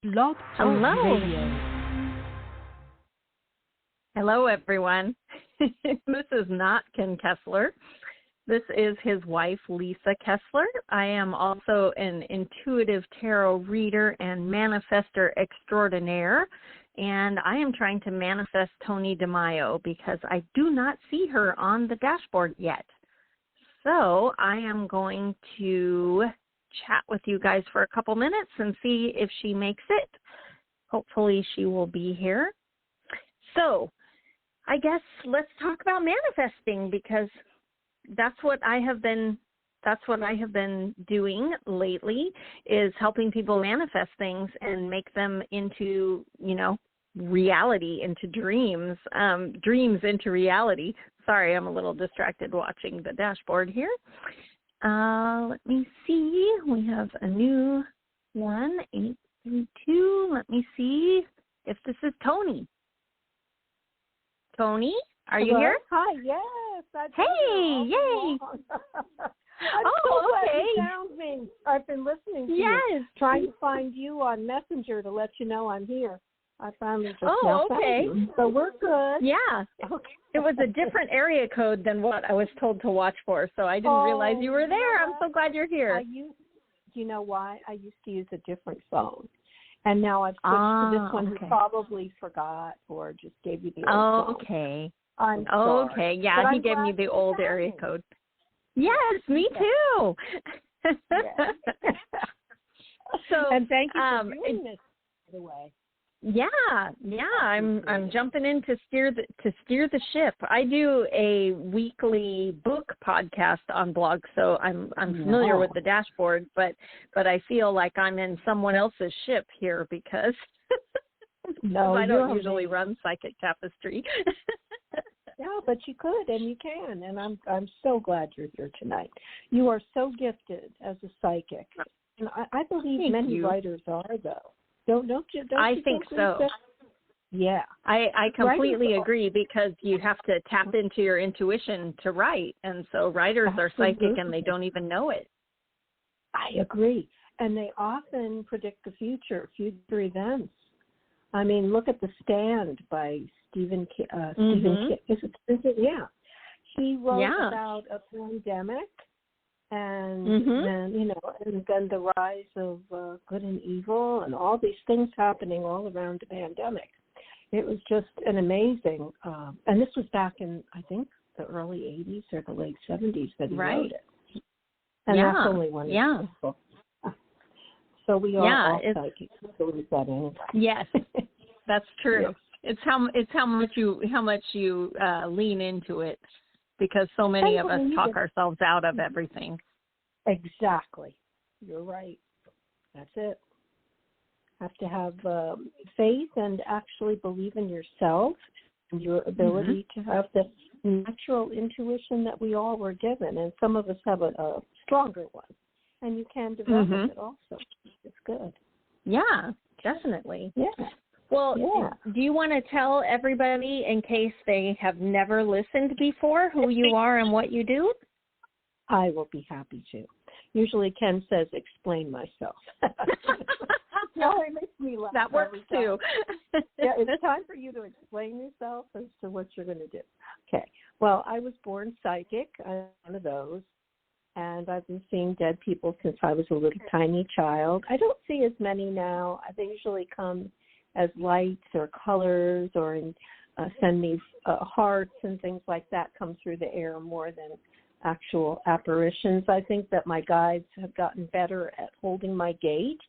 Blog Talk Hello. Radio. Hello, everyone. This is not Ken Kessler. This is his wife, Lisa Kessler. I am also an intuitive tarot reader and manifester extraordinaire, and I am trying to manifest Toni DeMaio because I do not see her on the dashboard yet. So I am going to chat with you guys for a couple minutes and see if she makes it. Hopefully she will be here. So I guess let's talk about manifesting, because that's what I have been doing lately, is helping people manifest things and make them into, reality, into dreams, dreams into reality. Sorry, I'm a little distracted watching the dashboard here. Let me see. We have a new one, 832. Let me see if this is Toni. Toni, are you here? Hi, yes. Hey, yay. I'm so glad you found me. I've been listening to you, trying to find you on Messenger to let you know I'm here. I finally just now found you. So we're good. Yeah. Okay. It was a different area code than what I was told to watch for, so I didn't realize you were there. I'm so glad you're here. You know why? I used to use a different phone. And now I've switched to this one. Who probably forgot or just gave you the old phone. Okay. I'm sorry. Okay. Yeah, he gave me the old area code. Yes, me too. Yes. So, and thank you for doing this, by the way. Yeah. I'm jumping in to steer the ship. I do a weekly book podcast on blog, so I'm familiar with the dashboard, but I feel like I'm in someone else's ship here because I don't usually run Psychic Tapestry. Yeah, but you could and you can, and I'm so glad you're here tonight. You are so gifted as a psychic, and I believe many writers are, though. Don't you think so. Yeah. I completely agree, because you have to tap into your intuition to write, and so writers are psychic and they don't even know it. I agree, and they often predict the future events. I mean, look at The Stand by Stephen King. Is it? Yeah. He wrote about a pandemic and then, and then the rise of good and evil and all these things happening all around the pandemic. It was just an amazing, and this was back in, I think, the early 80s or the late 70s that he wrote it. And that's only one example. So we are all psychics. So we've got anyway. Yes, that's true. Yes. It's how much you lean into it, because so many of us talk ourselves out of everything. Exactly. You're right. That's it. Have to have faith and actually believe in yourself and your ability to have the natural intuition that we all were given. And some of us have a stronger one. And you can develop it also. It's good. Yeah, definitely. Yeah. Well, do you want to tell everybody, in case they have never listened before, who you are and what you do? I will be happy to. Usually Ken says, explain myself. No, it makes me laugh. That works too. Yeah, it's time for you to explain yourself as to what you're going to do. Okay. Well, I was born psychic. I'm one of those. And I've been seeing dead people since I was a little tiny child. I don't see as many now. They usually come as lights or colors, or send me hearts and things like that come through the air more than actual apparitions. I think that my guides have gotten better at holding my gate.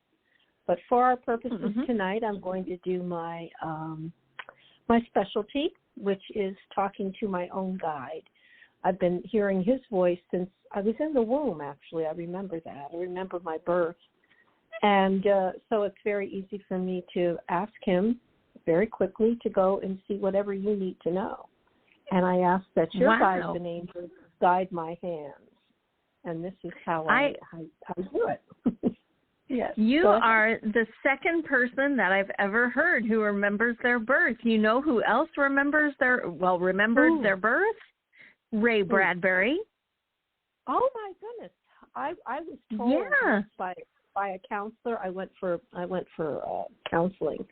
But for our purposes tonight, I'm going to do my my specialty, which is talking to my own guide. I've been hearing his voice since I was in the womb, actually. I remember that. I remember my birth. And so it's very easy for me to ask him very quickly to go and see whatever you need to know. And I ask that your guides and angels guide my hands. And this is how I do it. Yes. You are the second person that I've ever heard who remembers their birth. You know who else remembered their birth? Ray Bradbury. Oh, my goodness. I was told by by a counselor. I went for counseling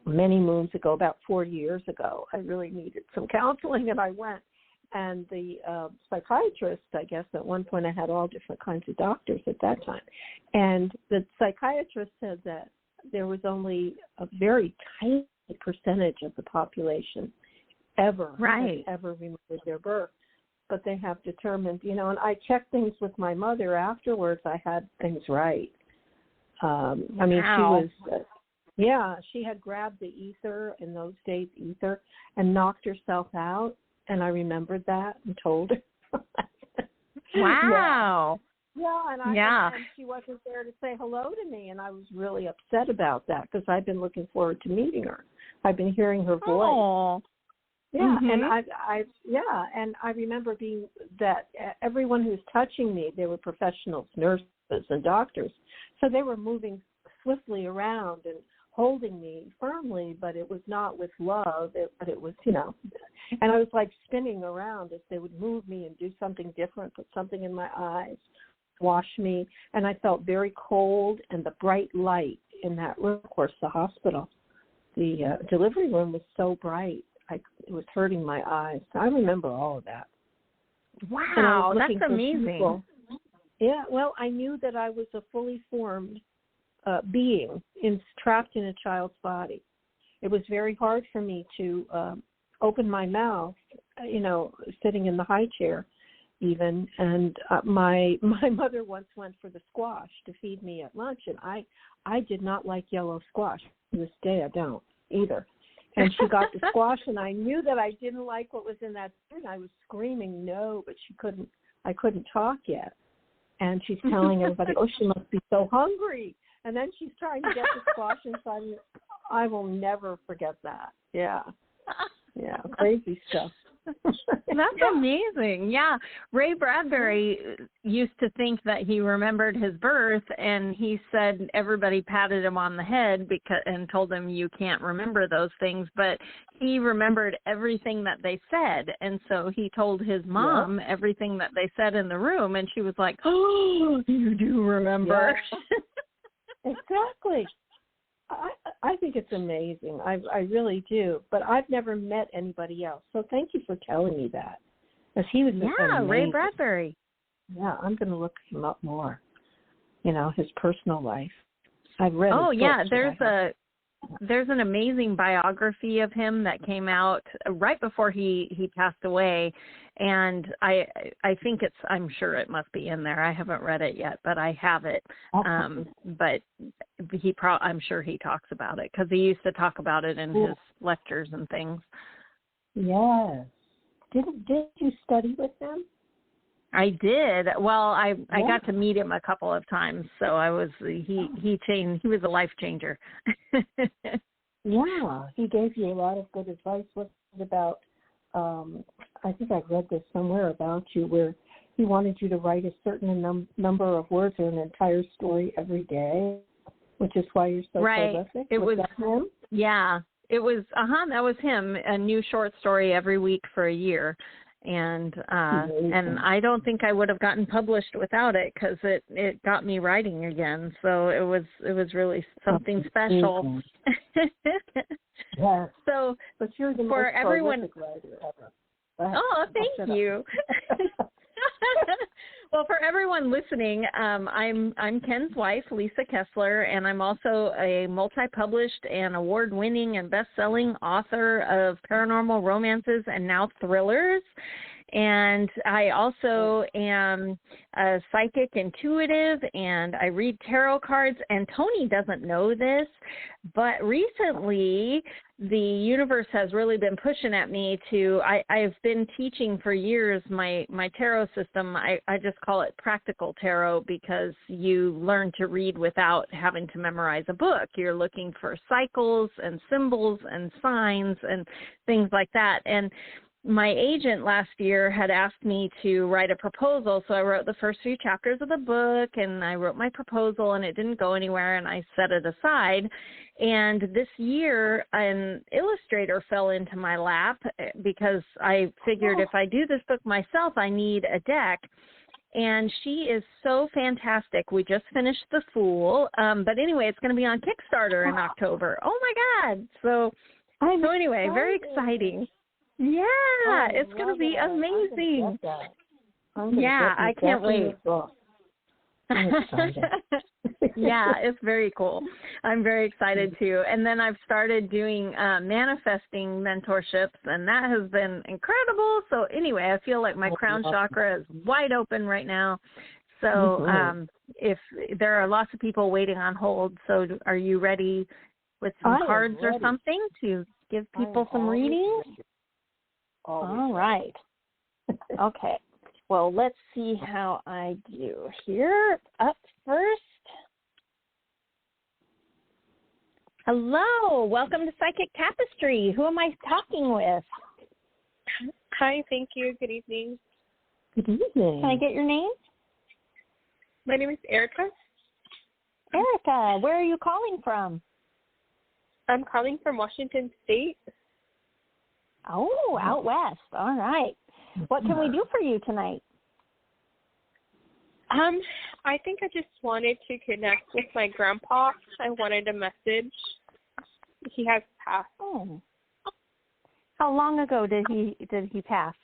many moons ago, about 4 years ago. I really needed some counseling, and I went. And the psychiatrist, I guess, at one point I had all different kinds of doctors at that time. And the psychiatrist said that there was only a very tiny percentage of the population ever remembered their birth. But they have determined, and I checked things with my mother afterwards. I had things right. I mean, she had grabbed the ether, in those days, and knocked herself out. And I remembered that and told her. Wow. Yeah, and she wasn't there to say hello to me, and I was really upset about that because I've been looking forward to meeting her. I've been hearing her voice. Oh. Yeah, mm-hmm. and and I remember being that everyone who's touching me, they were professionals, nurses and doctors, so they were moving swiftly around and holding me firmly, but it was not with love. But it was, and I was like spinning around as they would move me and do something different, put something in my eyes, wash me, and I felt very cold. And the bright light in that room, of course, the hospital, the delivery room was so bright, it was hurting my eyes. I remember all of that. Wow, that's amazing. Yeah, well, I knew that I was a fully formed being trapped in a child's body. It was very hard for me to open my mouth, sitting in the high chair even. And my mother once went for the squash to feed me at lunch, and I did not like yellow squash. To this day, I don't either. And she got the squash, and I knew that I didn't like what was in that food. I was screaming no, but I couldn't talk yet. And she's telling everybody, oh, she must be so hungry. And then she's trying to get the squash inside me. I will never forget that. Yeah, crazy stuff. That's amazing. Yeah, Ray Bradbury used to think that he remembered his birth, and he said everybody patted him on the head and told him you can't remember those things, but he remembered everything that they said, and so he told his mom everything that they said in the room, and she was like, "Oh, you do remember." Yeah. Exactly. I think it's amazing. I really do. But I've never met anybody else. So thank you for telling me that. Because he was amazing. Ray Bradbury. Yeah, I'm going to look him up more. His personal life. I've read. Oh, his yeah. books, There's an amazing biography of him that came out right before he passed away, and I think I'm sure it must be in there. I haven't read it yet, but I have it. But I'm sure he talks about it because he used to talk about it in his lectures and things. Yes. Did you study with him? I did. Well, I got to meet him a couple of times, so he changed. He was a life changer. Yeah, he gave you a lot of good advice. What about? I think I've read this somewhere about you, where he wanted you to write a certain number of words or an entire story every day, which is why you're so prolific. Was that him? Yeah, it was. That was him. A new short story every week for a year. And I don't think I would have gotten published without it because it got me writing again. So it was really something special. Yes. So but you're the for most everyone. Writer ever. Oh, thank you. Well, for everyone listening, I'm Ken's wife, Lisa Kessler, and I'm also a multi-published and award-winning and best-selling author of paranormal romances and now thrillers. And I also am a psychic intuitive, and I read tarot cards. And Toni doesn't know this, but recently the universe has really been pushing at me I've been teaching for years my tarot system. I just call it practical tarot because you learn to read without having to memorize a book. You're looking for cycles and symbols and signs and things like that. And my agent last year had asked me to write a proposal, so I wrote the first few chapters of the book, and I wrote my proposal, and it didn't go anywhere, and I set it aside. And this year, an illustrator fell into my lap because I figured if I do this book myself, I need a deck. and she is so fantastic. We just finished The Fool, but anyway, it's going to be on Kickstarter in October. Oh my God! So anyway, very exciting. Yeah, it's going to be amazing. Yeah, I can't wait. I'm excited. Yeah, it's very cool. I'm very excited too. And then I've started doing manifesting mentorships, and that has been incredible. So anyway, I feel like my crown chakra is wide open right now. So if there are lots of people waiting on hold, so are you ready with some cards or something to give people some readings? All right. Okay. Well, let's see how I do here. Up first. Hello. Welcome to Psychic Tapestry. Who am I talking with? Hi. Thank you. Good evening. Good evening. Can I get your name? My name is Erica. Erica. Where are you calling from? I'm calling from Washington State. Oh, out west. All right. What can we do for you tonight? I think I just wanted to connect with my grandpa. I wanted a message. He has passed. Oh. How long ago did he pass?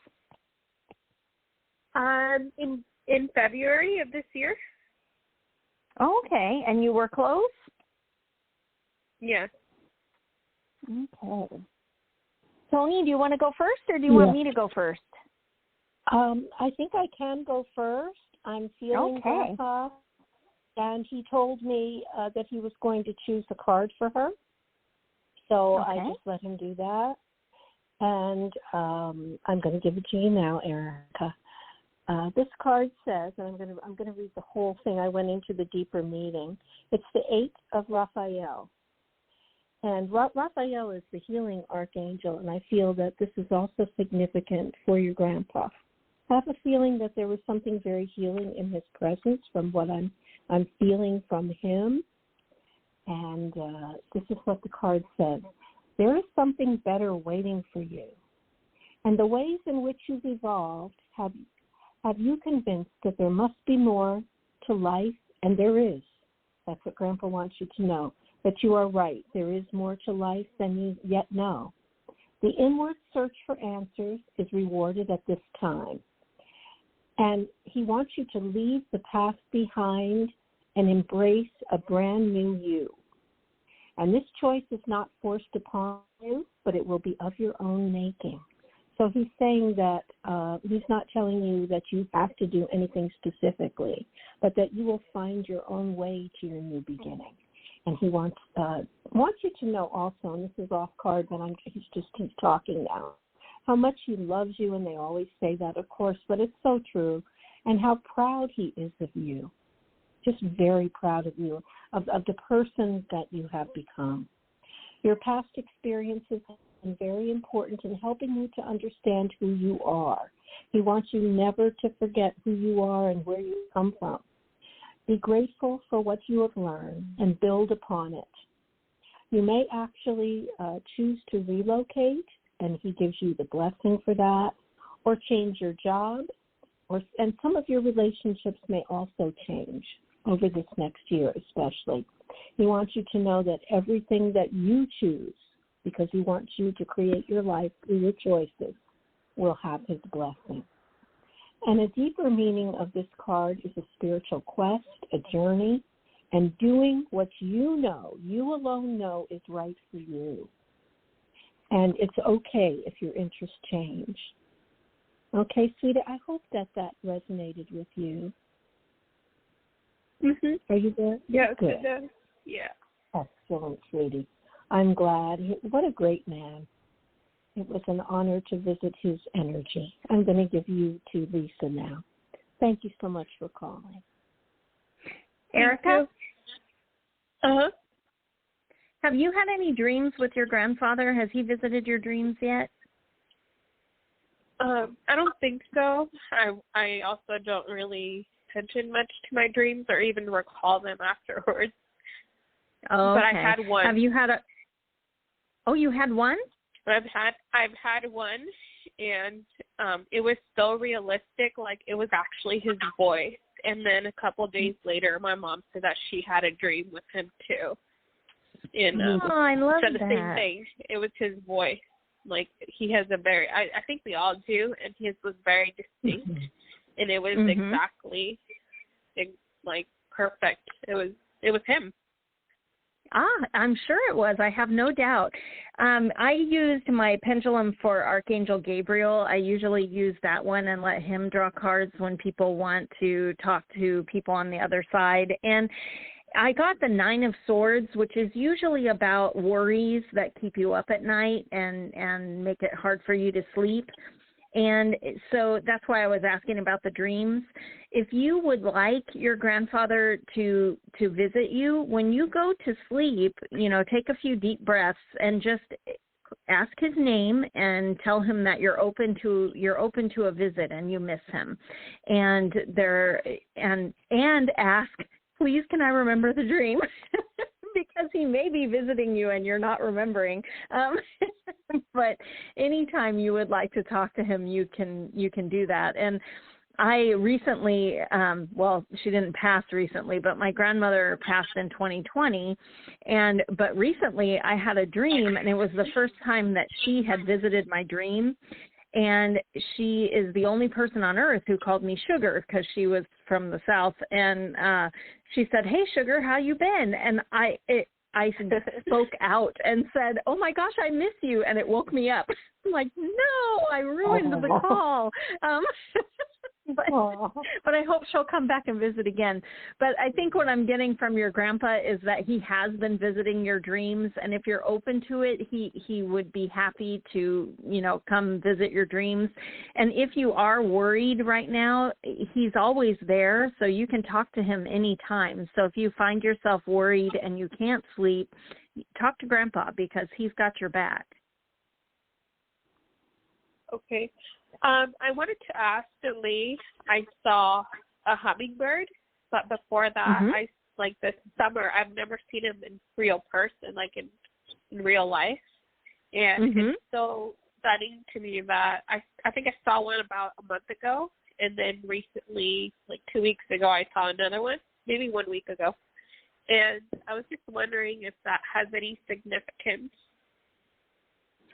In February of this year. Okay. And you were close? Yes. Okay. Toni, do you want to go first, or do you want me to go first? I think I can go first. I'm feeling Grandpa, and he told me that he was going to choose a card for her. So I just let him do that. And I'm going to give it to you now, Erica. This card says, and I'm going to read the whole thing. I went into the deeper meaning. It's the 8 of Raphael. And Raphael is the healing archangel, and I feel that this is also significant for your grandpa. I have a feeling that there was something very healing in his presence from what I'm feeling from him. And this is what the card says. There is something better waiting for you. And the ways in which you've evolved have you convinced that there must be more to life, and there is. That's what Grandpa wants you to know. But you are right. There is more to life than you yet know. The inward search for answers is rewarded at this time. And he wants you to leave the past behind and embrace a brand new you. And this choice is not forced upon you, but it will be of your own making. So he's saying that he's not telling you that you have to do anything specifically, but that you will find your own way to your new beginning. And he wants you to know also, and this is off card, but he's talking now, how much he loves you, and they always say that, of course, but it's so true, and how proud he is of you, just very proud of you, of the person that you have become. Your past experiences have been very important in helping you to understand who you are. He wants you never to forget who you are and where you come from. Be grateful for what you have learned and build upon it. You may actually choose to relocate, and he gives you the blessing for that, or change your job, and some of your relationships may also change over this next year especially. He wants you to know that everything that you choose, because he wants you to create your life through your choices, will have his blessing. And a deeper meaning of this card is a spiritual quest, a journey, and doing what you alone know is right for you. And it's okay if your interests change. Okay, sweetie, I hope that resonated with you. Mm-hmm. Are you there? Yes, good. It does. Yeah. Excellent, sweetie. I'm glad. What a great man. It was an honor to visit his energy. I'm going to give you to Lisa now. Thank you so much for calling. Erica? Uh-huh. Have you had any dreams with your grandfather? Has he visited your dreams yet? I don't think so. I also don't really attention much to my dreams or even recall them afterwards. Oh, but I had one. Have you had a? Oh, you had one? I've had one, and it was so realistic, like it was actually his voice. And then a couple days later, my mom said that she had a dream with him too. And I love said the that. same thing. It was his voice. Like he has a very, I think we all do, and his was very distinct, and it was exactly like perfect. It was him. I'm sure it was. I have no doubt. I used my pendulum for Archangel Gabriel. I usually use that one and let him draw cards when people want to talk to people on the other side. And I got the 9 of Swords, which is usually about worries that keep you up at night and make it hard for you to sleep. And so that's why I was asking about the dreams. If you would like your grandfather to visit you, when you go to sleep, take a few deep breaths and just ask his name and tell him that you're open to a visit and you miss him. And ask, please, can I remember the dream? Because he may be visiting you and you're not remembering. But anytime you would like to talk to him, you can do that. And I recently, she didn't pass recently, but my grandmother passed in 2020. But recently I had a dream, and it was the first time that she had visited my dream. And she is the only person on earth who called me Sugar because she was from the South. And she said, "Hey, Sugar, how you been?" And I spoke out and said, "Oh my gosh, I miss you." And it woke me up. I'm like, no, I ruined the call. But I hope she'll come back and visit again. But I think what I'm getting from your grandpa is that he has been visiting your dreams, and if you're open to it, he would be happy to, come visit your dreams. And if you are worried right now, he's always there, so you can talk to him anytime. So if you find yourself worried and you can't sleep, talk to Grandpa because he's got your back. Okay. I wanted to ask Lee, I saw a hummingbird, but before that, this summer, I've never seen him in real person, like in real life. And it's so stunning to me that I think I saw one about a month ago, and then recently, like 2 weeks ago, I saw another one, maybe 1 week ago. And I was just wondering if that has any significance.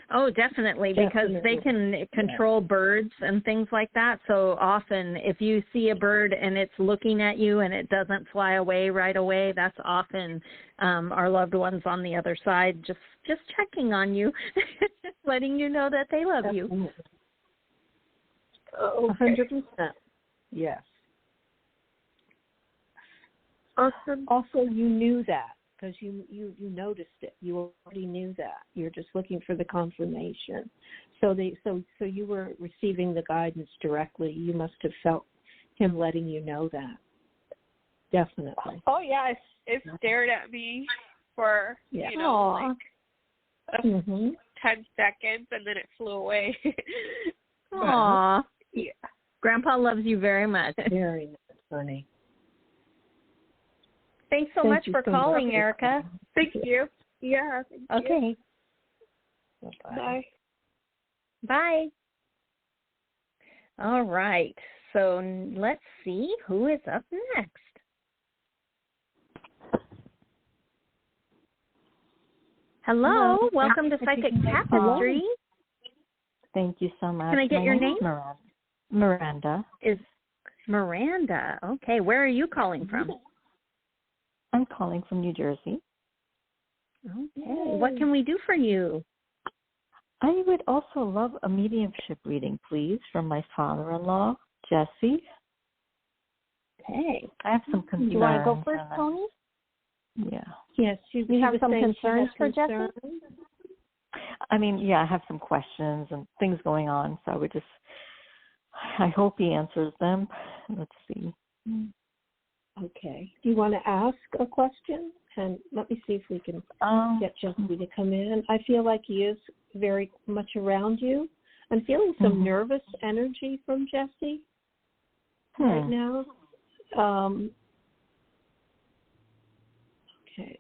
Oh, definitely, because they can control birds and things like that. So often if you see a bird and it's looking at you and it doesn't fly away right away, that's often our loved ones on the other side just checking on you, letting you know that they love you. 100%. Yes. Awesome. Also, you knew that. Because you noticed it, you already knew that. You're just looking for the confirmation. So you were receiving the guidance directly. You must have felt him letting you know that. Definitely. Oh yeah, it stared at me for 10 seconds, and then it flew away. Aww. Yeah. Grandpa loves you very much. Very nice, honey. Thanks so much for calling, Erica. Thank you. Yeah. Thank you. Okay. Bye. Bye. All right. So let's see who is up next. Hello. Welcome to Psychic Tapestry. Thank you so much. Can I get your name? Miranda. Is Miranda. Okay. Where are you calling from? I'm calling from New Jersey. Okay. What can we do for you? I would also love a mediumship reading, please, from my father-in-law, Jesse. Okay. I have some concerns. Do you want to go first, Toni? Yeah. Yes. You have some concerns for Jesse? I mean, yeah, I have some questions and things going on, so I hope he answers them. Let's see. Okay. Do you want to ask a question? And let me see if we can get Jesse to come in. I feel like he is very much around you. I'm feeling some nervous energy from Jesse right now. Okay.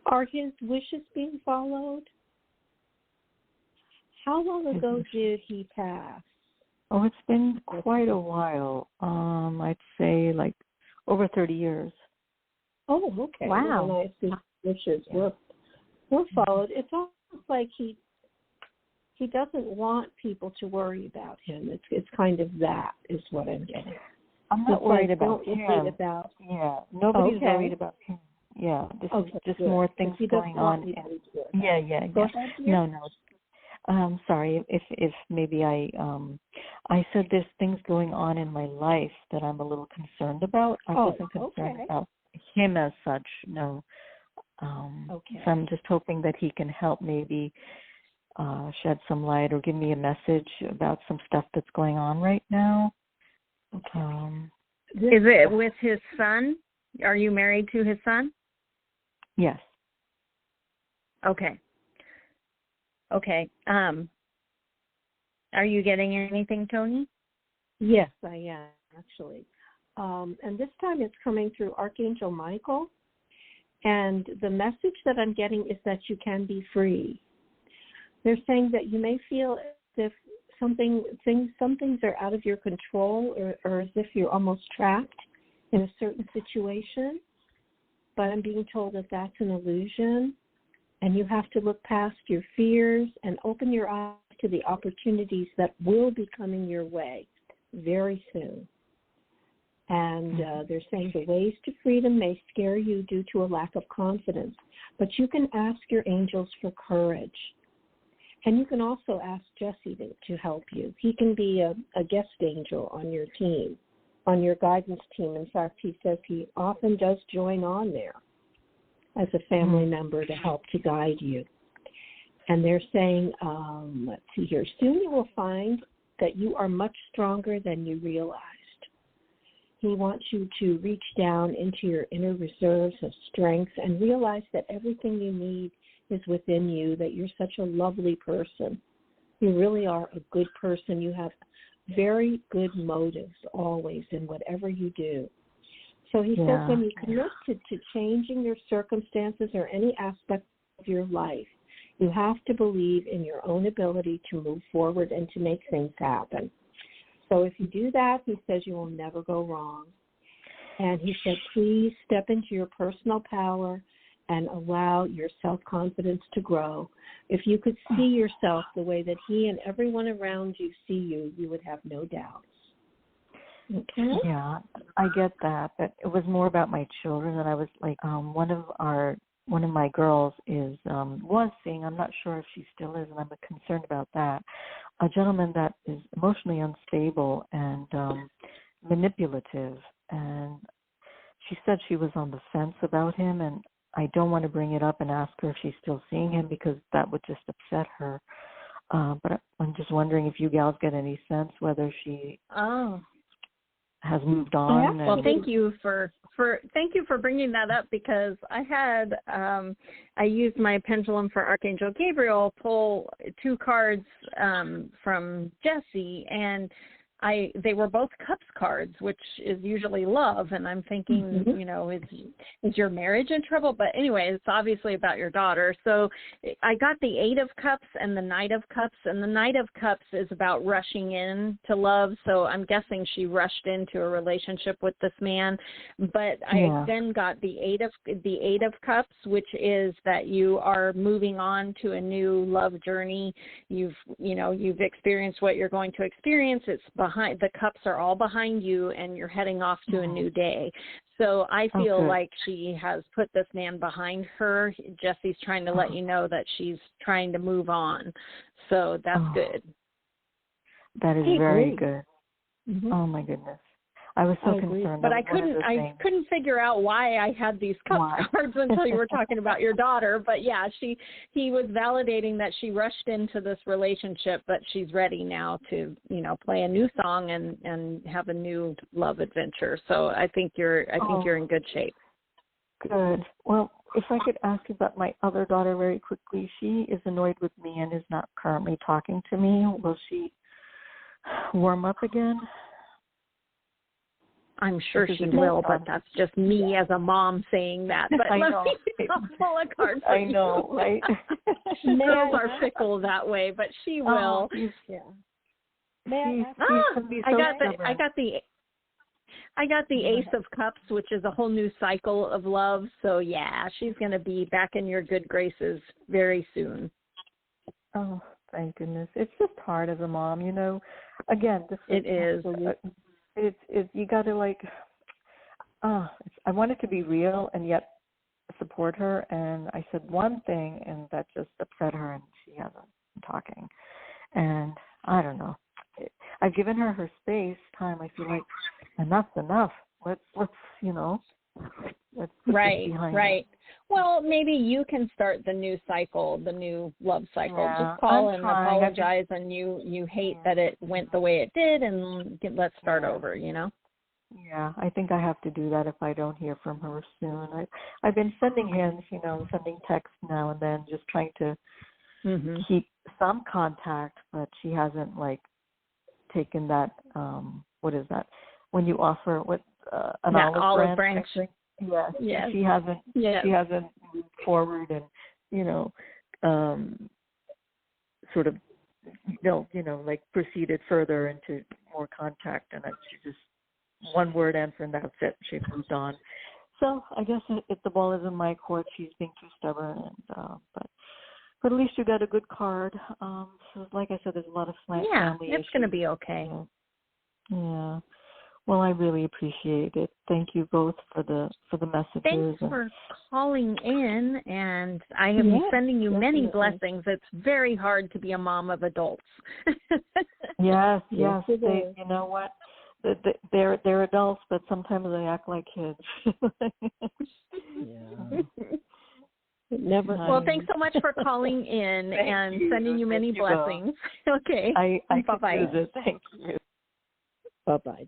Are his wishes being followed? How long ago did he pass? Oh, it's been quite a while. I'd say like over 30 years. Oh, okay. Wow. Well, I assume wishes were followed. It's almost like he doesn't want people to worry about him. It's kind of that is what I'm getting. I'm not worried about him. Nobody's Okay. worried about him. Yeah, this is just good. more things going on. Yeah. No. Sorry if maybe I said there's things going on in my life that I'm a little concerned about. I wasn't concerned about him as such. No. So I'm just hoping that he can help maybe shed some light or give me a message about some stuff that's going on right now. Okay. Is it with his son? Are you married to his son? Yes. Okay. Are you getting anything, Toni? Yes, I am, actually. And this time it's coming through Archangel Michael. And the message that I'm getting is that you can be free. They're saying that you may feel as if some things are out of your control or as if you're almost trapped in a certain situation. But I'm being told that that's an illusion. And you have to look past your fears and open your eyes to the opportunities that will be coming your way very soon. And they're saying the ways to freedom may scare you due to a lack of confidence, but you can ask your angels for courage. And you can also ask Jesse to help you. He can be a guest angel on your team, on your guidance team. In fact, he says he often does join on there as a family member to help to guide you. And they're saying, let's see here, soon you will find that you are much stronger than you realized. He wants you to reach down into your inner reserves of strength and realize that everything you need is within you, that you're such a lovely person. You really are a good person. You have very good motives always in whatever you do. So he says when you commit to changing your circumstances or any aspect of your life, you have to believe in your own ability to move forward and to make things happen. So if you do that, he says you will never go wrong. And he said, please step into your personal power and allow your self-confidence to grow. If you could see yourself the way that he and everyone around you see you, you would have no doubts. Okay. Yeah, I get that, but it was more about my children, and I was like, one of my girls was seeing, I'm not sure if she still is, and I'm concerned about that, a gentleman that is emotionally unstable and manipulative, and she said she was on the fence about him, and I don't want to bring it up and ask her if she's still seeing him because that would just upset her. But I'm just wondering if you gals get any sense whether she has moved on. Well, thank you for bringing that up, because I used my pendulum for Archangel Gabriel, pull 2 cards from Jesse, and they were both cups cards, which is usually love, and I'm thinking, is your marriage in trouble? But anyway, it's obviously about your daughter. So I got the 8 of Cups and the Knight of Cups, and the Knight of Cups is about rushing in to love. So I'm guessing she rushed into a relationship with this man. But I then got the 8 of Cups, which is that you are moving on to a new love journey. You've experienced what you're going to experience. It's behind, the cups are all behind you, and you're heading off to a new day. So I feel like she has put this man behind her. Jesse's trying to let you know that she's trying to move on. So that's good. That is very good. Mm-hmm. Oh my goodness. I was so concerned. But I couldn't figure out why I had these cup cards until you were talking about your daughter. But yeah, he was validating that she rushed into this relationship, but she's ready now to, play a new song and have a new love adventure. So I think you're in good shape. Good. Well, if I could ask you about my other daughter very quickly. She is annoyed with me and is not currently talking to me. Will she warm up again? I'm sure she will, but that's just me as a mom saying that. But I know. Pull a card. I know, right? Girls are fickle that way, but she will. Yeah. I got the Ace of Cups, which is a whole new cycle of love. So yeah, she's going to be back in your good graces very soon. Oh, thank goodness. It's just hard as a mom, you know. Again, it is. It's you got to like. I want it to be real and yet support her. And I said one thing, and that just upset her, and she hasn't been talking. And I don't know. I've given her space, time. I feel like enough's enough. Let's you know. Let's put this behind us. Well, maybe you can start the new cycle, the new love cycle. Yeah, just call and apologize, and you hate that it went the way it did, and let's start over, you know? Yeah, I think I have to do that if I don't hear from her soon. I've been sending hints, you know, sending texts now and then, just trying to keep some contact, but she hasn't, like, taken that, what is that? When you offer an olive branch. Yes. She hasn't moved forward and, you know, sort of, like proceeded further into more contact, and she just one word answer and that's it. She moved on. So I guess if the ball is in my court, she's being too stubborn, and but at least you got a good card. So like I said, there's a lot of family issues. It's going to be okay. Yeah. Well, I really appreciate it. Thank you both for the messages. Thanks for calling in, and I am sending you many blessings. It's very hard to be a mom of adults. Yes. You know what? They're adults, but sometimes they act like kids. Well, thanks so much for calling in and sending you many blessings. Okay. I bye-bye. Thank you. Bye-bye.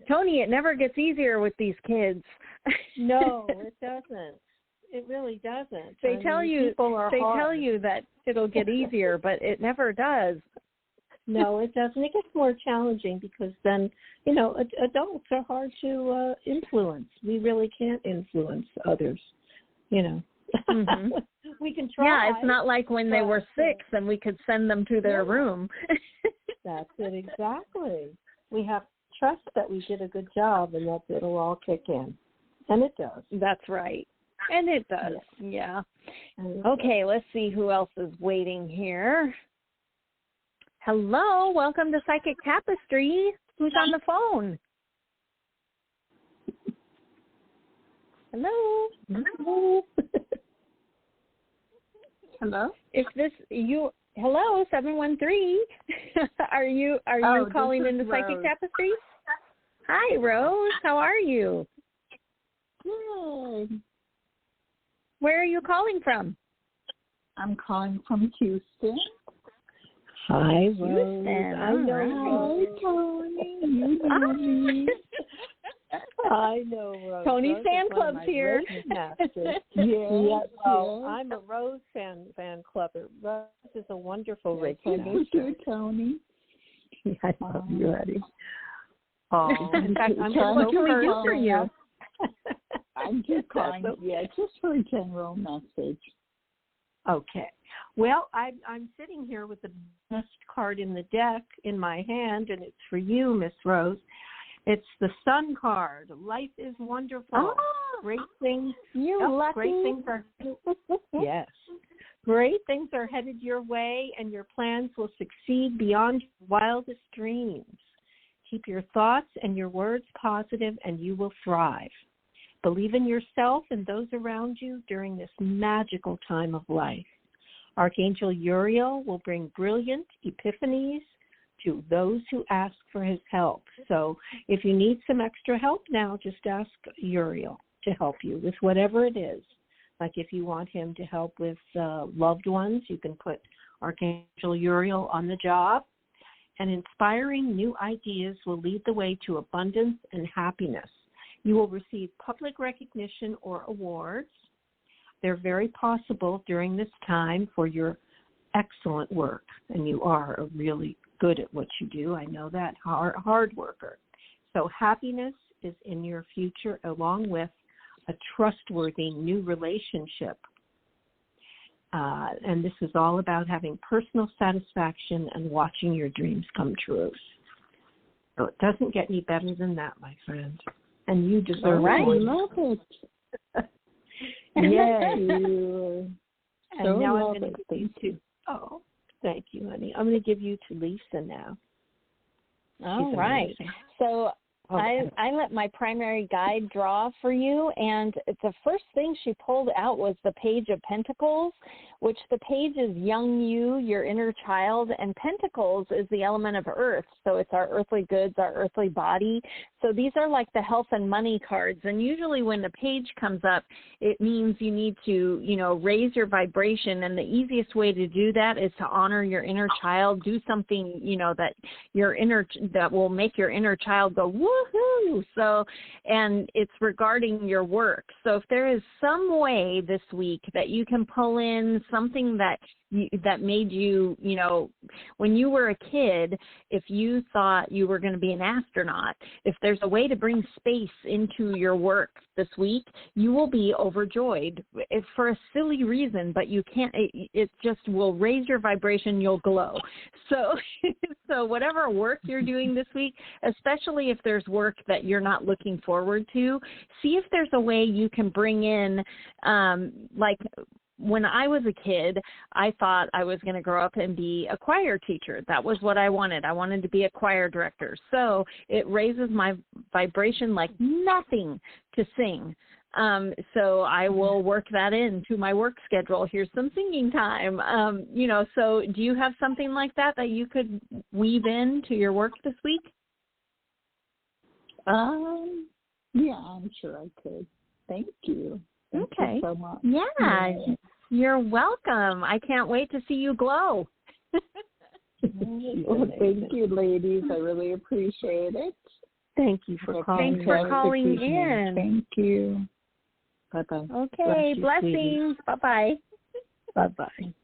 Toni, it never gets easier with these kids. No, it doesn't. It really doesn't. They tell you that it'll get easier, but it never does. No, it doesn't. It gets more challenging because then, you know, adults are hard to influence. We really can't influence others, you know. We can try. Yeah, it's not like when they were 6 and we could send them to their room. That's it, exactly. We have to trust that we did a good job and that it'll all kick in. And it does. That's right. And it does, yeah. Okay, let's see who else is waiting here. Hello, welcome to Psychic Tapestry. Who's on the phone? Hello? Hello? Is this you? Hello, 713. Are you calling into Psychic Tapestry? Hi, Rose. How are you? Good. Where are you calling from? I'm calling from Houston. Hi, Rose. I know. Hi, Toni. You know me. I know, Rose. Toni's Rose fan club's here. Well, I'm a Rose fan clubber. Rose is a wonderful Reiki master. You, Toni. I love you, Eddie. In fact, what can we do for you? I'm just calling, just for a general message. Okay. Well, I'm sitting here with the best card in the deck in my hand, and it's for you, Miss Rose. It's the Sun card. Life is wonderful. Oh, great things. Lucky. Great things are. Yes. Great things are headed your way, and your plans will succeed beyond your wildest dreams. Keep your thoughts and your words positive, and you will thrive. Believe in yourself and those around you during this magical time of life. Archangel Uriel will bring brilliant epiphanies to those who ask for his help. So if you need some extra help now, just ask Uriel to help you with whatever it is. Like if you want him to help with loved ones, you can put Archangel Uriel on the job. And inspiring new ideas will lead the way to abundance and happiness. You will receive public recognition or awards. They're very possible during this time for your excellent work, and you are really good at what you do. I know that, hard worker. So happiness is in your future, along with a trustworthy new relationship. And this is all about having personal satisfaction and watching your dreams come true. So it doesn't get any better than that, my friend. And you deserve I more. love it. Yay. You And so now I'm love going to it. give you to, thank you, honey. I'm going to give you to Lisa now. All right. So I let my primary guide draw for you, and the first thing she pulled out was the Page of Pentacles, which the page is young you, your inner child, and Pentacles is the element of earth. So it's our earthly goods, our earthly body. So these are like the health and money cards. And usually when the page comes up, it means you need to, raise your vibration. And the easiest way to do that is to honor your inner child. Do something, that will make your inner child go, woohoo. So, and it's regarding your work. So if there is some way this week that you can pull in something that made you, when you were a kid, if you thought you were going to be an astronaut, if there's a way to bring space into your work this week, you will be overjoyed for a silly reason, but you can't, it just will raise your vibration, you'll glow. So, so whatever work you're doing this week, especially if there's work that you're not looking forward to, see if there's a way you can bring in, when I was a kid, I thought I was going to grow up and be a choir teacher. That was what I wanted. I wanted to be a choir director. So it raises my vibration like nothing to sing. So I will work that into my work schedule. Here's some singing time. So do you have something like that you could weave into your work this week? Yeah, I'm sure I could. Thank you. Thank you so much. Yeah, you're welcome. I can't wait to see you glow. Well, thank you, ladies. I really appreciate it. Thank you for calling. Thanks for calling in. Thank you. Bye-bye. Okay, blessings. Bye-bye. Bye-bye.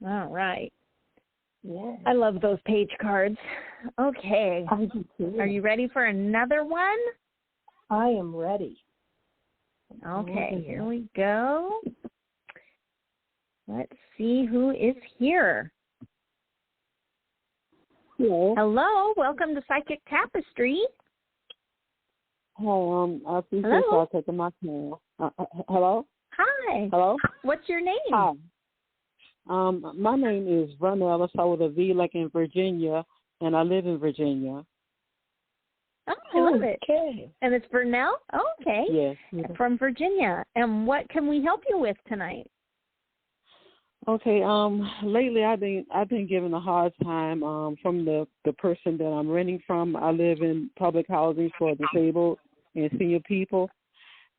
All right. Yeah. I love those page cards. Okay. I do too. Are you ready for another one? I am ready. Okay, here we go. Let's see who is here. Hello, welcome to Psychic Tapestry. Hi, I appreciate y'all taking my call. Hello? Hi. Hello? What's your name? Hi. My name is Vernell. I start with a V like in Virginia, and I live in Virginia. Oh, I love it. Okay. And it's Vernell? Oh, okay. Yes. From Virginia. And what can we help you with tonight? Okay. Lately I've been given a hard time from the person that I'm renting from. I live in public housing for disabled and senior people,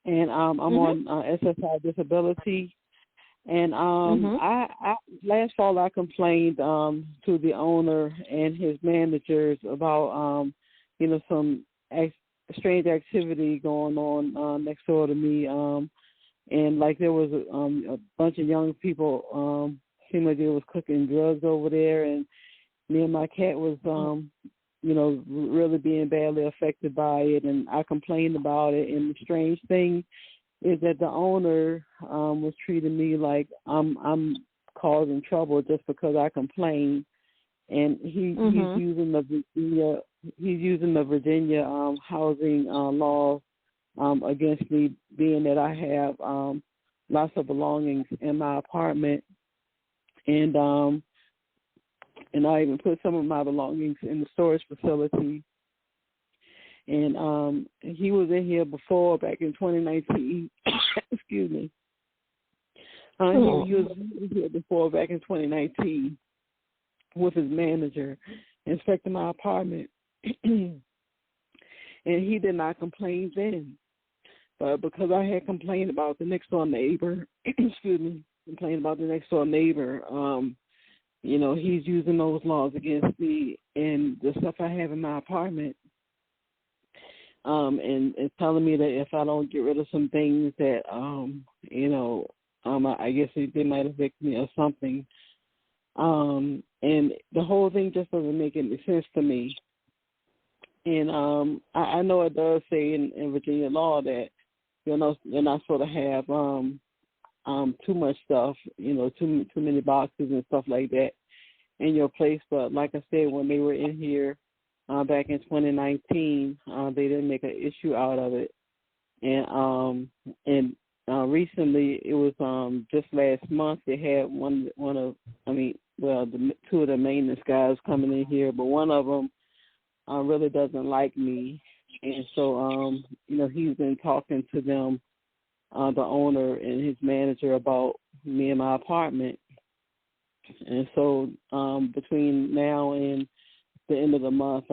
and I'm on SSI disability. And I last fall I complained to the owner and his managers about some strange activity going on next door to me. And like there was a bunch of young people, seemed like they was cooking drugs over there, and me and my cat was, really being badly affected by it, and I complained about it. And the strange thing is that the owner was treating me like I'm causing trouble just because I complained, and he's using the Virginia housing law against me, being that I have lots of belongings in my apartment, and I even put some of my belongings in the storage facility. And he was in here before, back in 2019. Excuse me. He was here before, back in 2019, with his manager, inspecting my apartment. And he did not complain then. But because I had complained about the next door neighbor, complained about the next door neighbor, he's using those laws against me and the stuff I have in my apartment. And it's telling me that if I don't get rid of some things that, I guess they might evict me or something. And the whole thing just doesn't make any sense to me. And I know it does say in Virginia law that you're not supposed to have too much stuff, too many boxes and stuff like that in your place. But like I said, when they were in here back in 2019, they didn't make an issue out of it. And recently, it was just last month, they had two of the maintenance guys coming in here, but one of them really doesn't like me. And so, he's been talking to them, the owner and his manager, about me and my apartment. And so between now and the end of the month,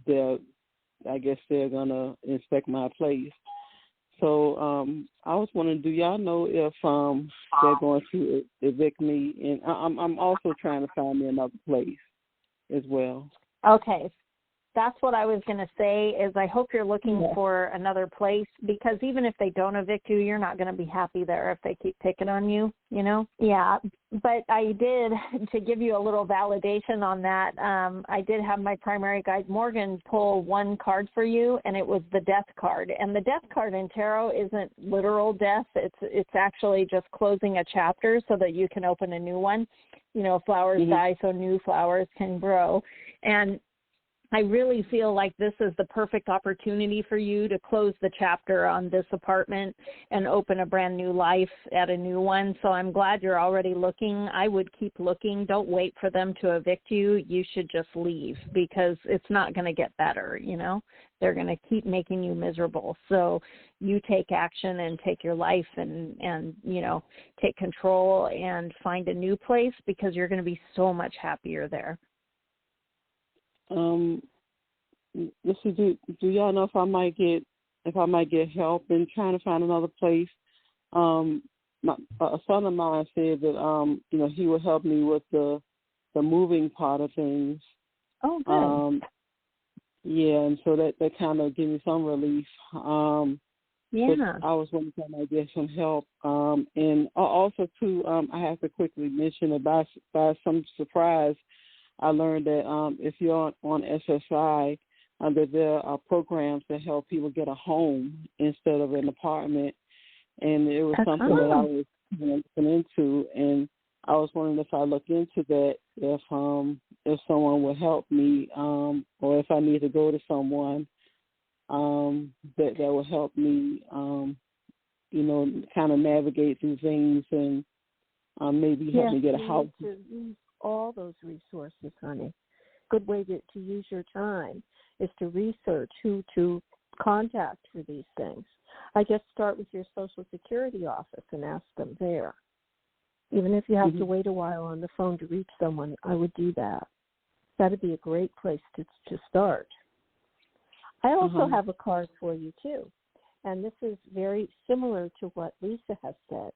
they're going to inspect my place. So I was wondering, do y'all know if they're going to evict me? And I'm also trying to find me another place as well. Okay. That's what I was going to say, is I hope you're looking for another place, because even if they don't evict you, you're not going to be happy there if they keep picking on you, Yeah, but I did, to give you a little validation on that, I did have my primary guide, Morgan, pull one card for you, and it was the death card. And the death card in tarot isn't literal death. It's actually just closing a chapter so that you can open a new one. Flowers die so new flowers can grow. And I really feel like this is the perfect opportunity for you to close the chapter on this apartment and open a brand new life at a new one. So I'm glad you're already looking. I would keep looking. Don't wait for them to evict you. You should just leave, because it's not going to get better, They're going to keep making you miserable. So you take action and take your life and take control and find a new place, because you're going to be so much happier there. Do y'all know if I might get help in trying to find another place? A son of mine said that he would help me with the moving part of things. Oh, good. And so that kind of gave me some relief. Yeah. I was wondering if I might get some help. And also too, I have to quickly mention that by some surprise, I learned that if you're on SSI, that there are programs that help people get a home instead of an apartment. And it was something that I was looking into, and I was wondering if I look into that, if someone would help me, or if I need to go to someone that will help me, kind of navigate through things and maybe help me get a house. All those resources, honey. Good way to use your time is to research who to contact for these things. I guess start with your Social Security office and ask them there. Even if you have to wait a while on the phone to reach someone, I would do that. That would be a great place to start. I also have a card for you, too. And this is very similar to what Lisa has said.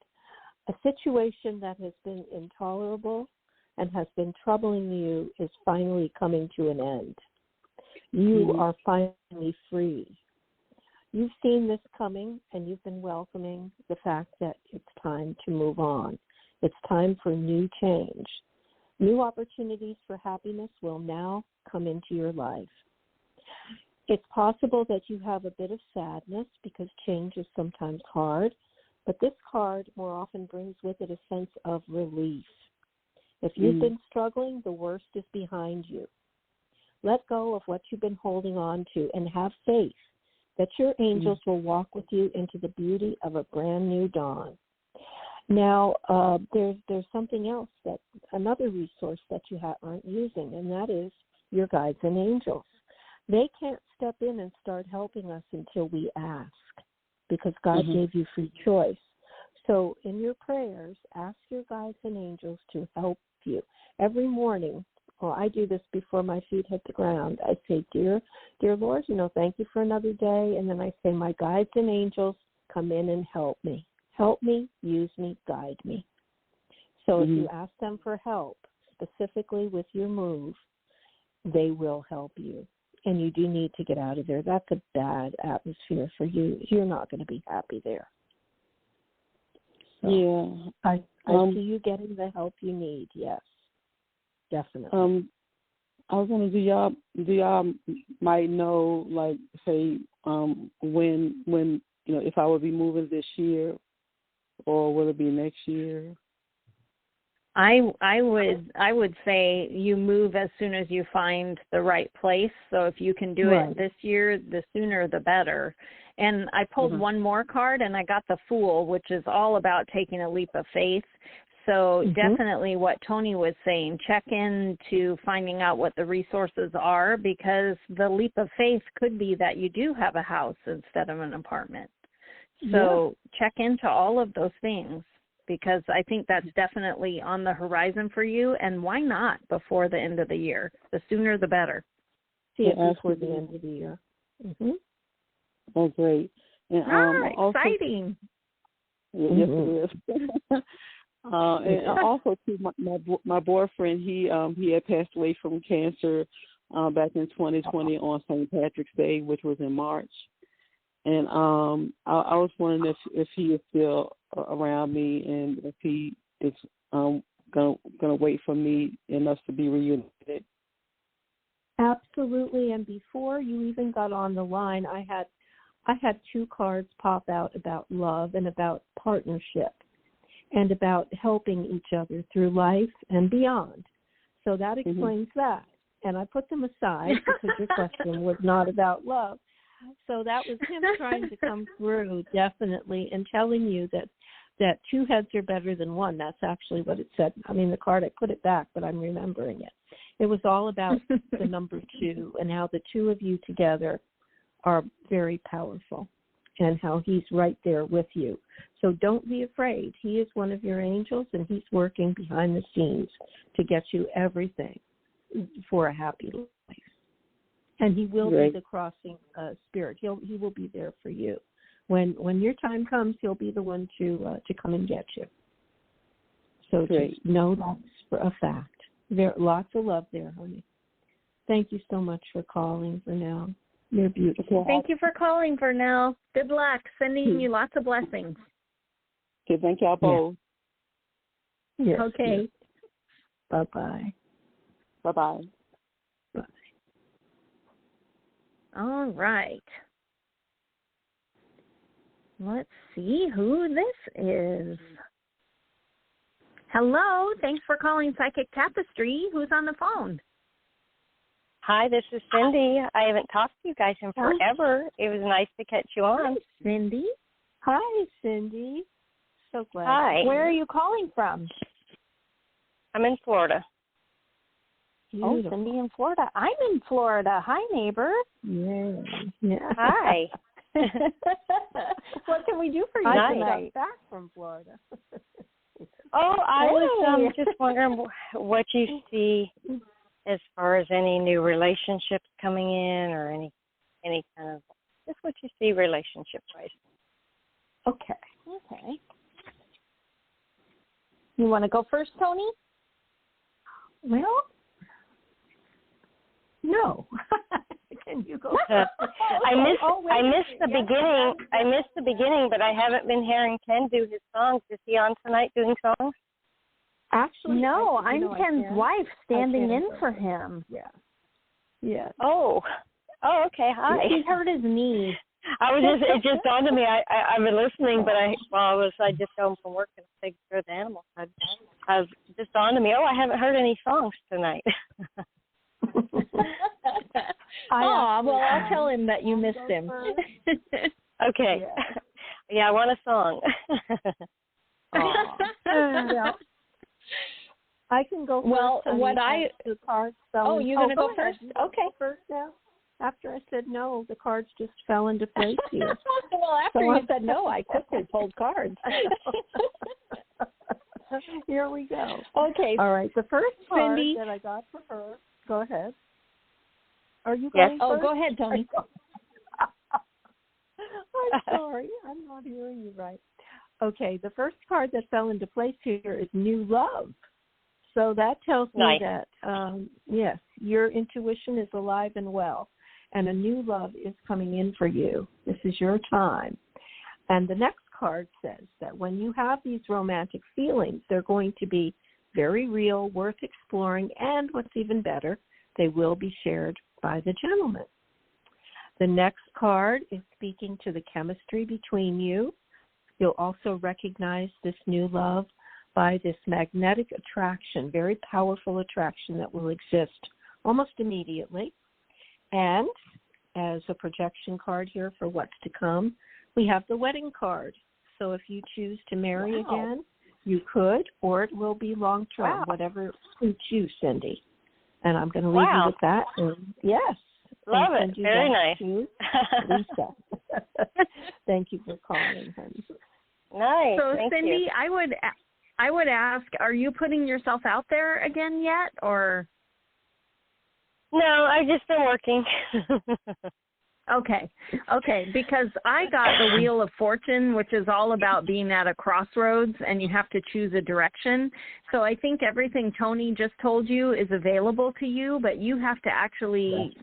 A situation that has been intolerable and has been troubling you is finally coming to an end. You are finally free. You've seen this coming, and you've been welcoming the fact that it's time to move on. It's time for new change. New opportunities for happiness will now come into your life. It's possible that you have a bit of sadness because change is sometimes hard, but this card more often brings with it a sense of relief. If you've been struggling, the worst is behind you. Let go of what you've been holding on to and have faith that your angels will walk with you into the beauty of a brand new dawn. Now, there's something else, that another resource that you aren't using, and that is your guides and angels. They can't step in and start helping us until we ask, because God gave you free choice. So in your prayers, ask your guides and angels to help you. Every morning, I do this before my feet hit the ground. I say, dear Lord, thank you for another day. And then I say, my guides and angels, come in and help me. Help me, use me, guide me. So if you ask them for help, specifically with your move, they will help you. And you do need to get out of there. That's a bad atmosphere for you. You're not going to be happy there. So I see you getting the help you need. Yes, definitely. I was wondering, do y'all might know, like, say, when if I would be moving this year, or will it be next year? I would say you move as soon as you find the right place. So if you can do it this year, the sooner the better. And I pulled one more card, and I got the Fool, which is all about taking a leap of faith. So definitely what Toni was saying, check into finding out what the resources are, because the leap of faith could be that you do have a house instead of an apartment. So check into all of those things, because I think that's definitely on the horizon for you. And why not before the end of the year? The sooner the better. See it before the end of the year. Oh, great. And, also, exciting. Yes, it is. And also, too, my boyfriend, he had passed away from cancer back in 2020 on St. Patrick's Day, which was in March. And I was wondering if he is still around me, and if he is gonna wait for me and us to be reunited. Absolutely. And before you even got on the line, I had two cards pop out about love and about partnership and about helping each other through life and beyond. So that explains that. And I put them aside because your question was not about love. So that was him trying to come through, definitely, and telling you that two heads are better than one. That's actually what it said. I mean, the card, I put it back, but I'm remembering it. It was all about the number two and how the two of you together are very powerful, and how he's right there with you. So don't be afraid. He is one of your angels, and he's working behind the scenes to get you everything for a happy life. And he will be the crossing spirit. He will be there for you. When your time comes, he'll be the one to come and get you. So just know that's for a fact. There lots of love there, honey. Thank you so much for calling, Vernell. You're beautiful. Thank you for calling, Vernell. Good luck. Sending you lots of blessings. Okay, thank y'all both. Yes. Okay. Yes. Bye-bye. Bye-bye. Bye. All right. Let's see who this is. Hello. Thanks for calling Psychic Tapestry. Who's on the phone? Hi, this is Cindy. I haven't talked to you guys in forever. It was nice to catch you on. Hi, Cindy. Hi, Cindy. So glad. Hi. Where are you calling from? I'm in Florida. Beautiful. Oh, Cindy in Florida. I'm in Florida. Hi, neighbor. Yeah. Hi. What can we do for you tonight? Back from Florida. I was just wondering what you see as far as any new relationships coming in, or any kind of, just what you see relationship-wise. Okay. You want to go first, Toni? Well, no. Can you go first? I missed the beginning. I missed the beginning, but I haven't been hearing Ken do his songs. Is he on tonight doing songs? Actually, no, I'm Ken's wife standing in for him. Yeah. Oh, okay. Hi. He hurt his knee. It just dawned on me. I've been listening, but I just got home from work and taking care of the animals. I've just dawned on me. I haven't heard any songs tonight. I'll tell him that you missed him. Okay. Yeah, I want a song. Yeah. I can go first. Well, the cards fell. Oh, you're going to go first? Okay. First now. After I said no, the cards just fell into place here. Well, after you said no, I quickly pulled cards. Here we go. Okay. All right. The first card Cindy that I got for her. Go ahead. Are you going first? Oh, go ahead, Toni. I'm sorry. I'm not hearing you right. Okay. The first card that fell into place here is new love. So that tells me that, yes, your intuition is alive and well, and a new love is coming in for you. This is your time. And the next card says that when you have these romantic feelings, they're going to be very real, worth exploring, and what's even better, they will be shared by the gentleman. The next card is speaking to the chemistry between you. You'll also recognize this new love by this magnetic attraction, very powerful attraction that will exist almost immediately. And as a projection card here for what's to come, we have the wedding card. So if you choose to marry again, you could, or it will be long-term, whatever suits you, Cindy. And I'm going to leave you with that. And yes. Love it. Very nice. Lisa. Thank you for calling, honey. Nice. So, Thank Cindy, you. I would ask, are you putting yourself out there again yet, or? No, I've just been working. Okay, because I got the Wheel of Fortune, which is all about being at a crossroads, and you have to choose a direction. So I think everything Toni just told you is available to you, but you have to actually,